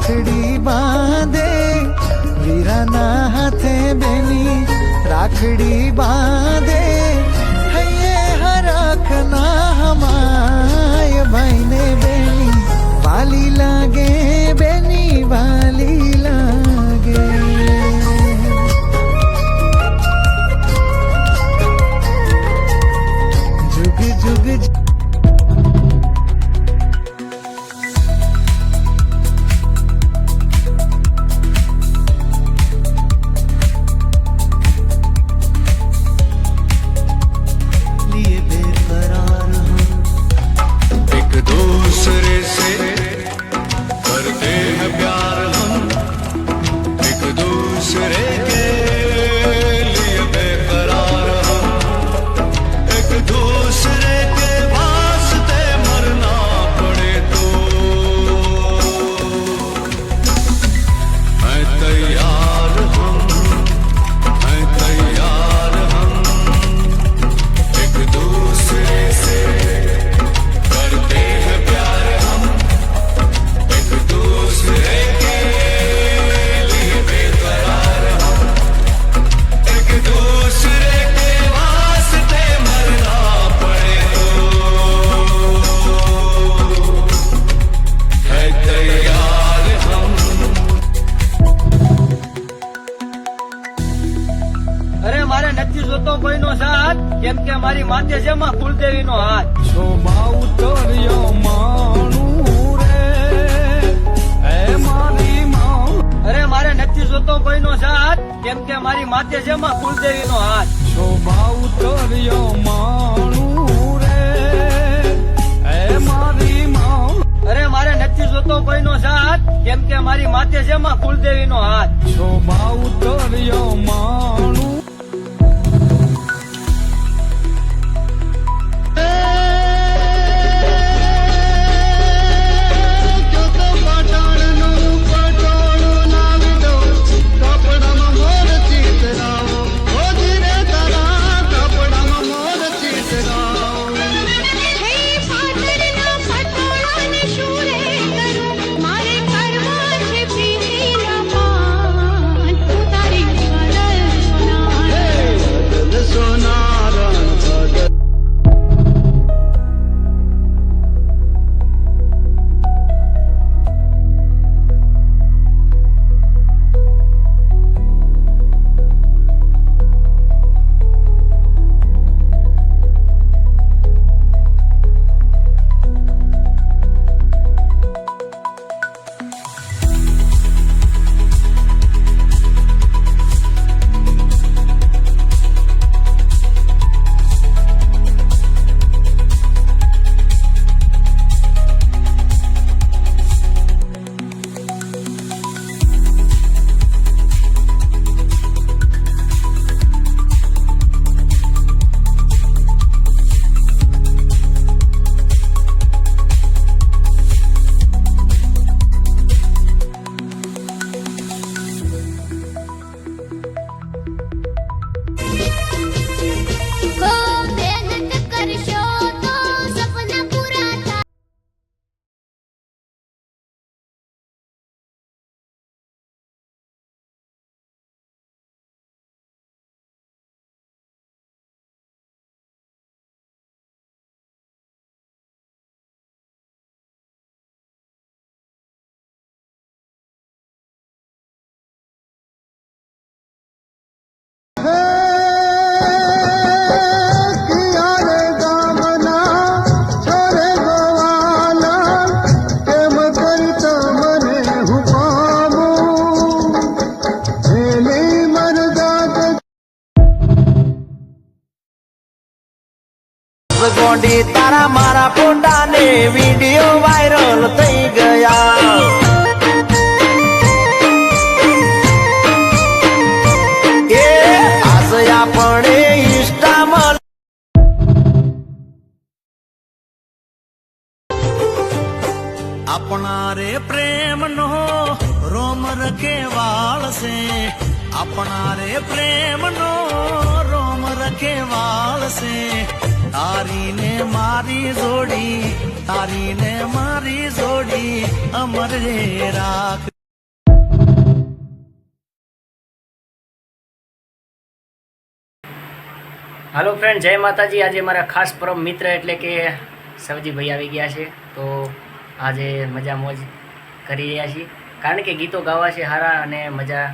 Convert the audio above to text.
રાખડી બાંધે વીરાના હાથે બેની રાખડી બાંધે હૈયે હરખના હમાય ભાઈને બેની વાલી લાગે બેની વાલી લાગે जुग जुग लिए बेकरार हम एक दूसरे से करते हैं प्यार हम एक दूसरे के लिए बेकरार हम एक दूसरे के वास्ते मरना पड़े तो मैं तैयार हम एक दूसरे से करते हैं प्यार हम एक दूसरे के लिए बेकरार हम एक दूसरे के वास्ते मरना पड़े तो है तैयार हम। અરે મારે નથી જોતો કોઈનો સાથ કેમ કે મારી માથે છે માં કુલદેવીનો હાથ શોભા ઉતર્યો માણું રે એ મારી માં અરે મારે નથી જોતો કોઈનો સાથ કેમ કે મારી માથે છે માં કુલદેવીનો હાથ શોભા ઉતર્યો માણું રે એ મારી માં અરે મારે નથી જોતો કોઈનો સાથ કેમ કે મારી માથે છે માં કુલદેવીનો હાથ શોભા ઉતર્યો માણું ગોંડી તારા મારા ફોટા ને વિડીયો વાયરલ થઈ ગયા એ આજે આપણે ઇન્સ્ટામાં अपना रे प्रेम नो रोम रखे वाल से अपना रे प्रेम नो रोम रखे वाल से तारी ने मारी जोड़ी अमर रे राख। હાલો ફ્રેન્ડ, જય માતાજી. આજે મારા ખાસ પરમ મિત્ર એટલે કે સવજીભાઈ આવી ગયા છે. તો આજે મજા મોજ કરી રહ્યા છીએ, કારણ કે ગીતો ગાવા છે સારા અને મજા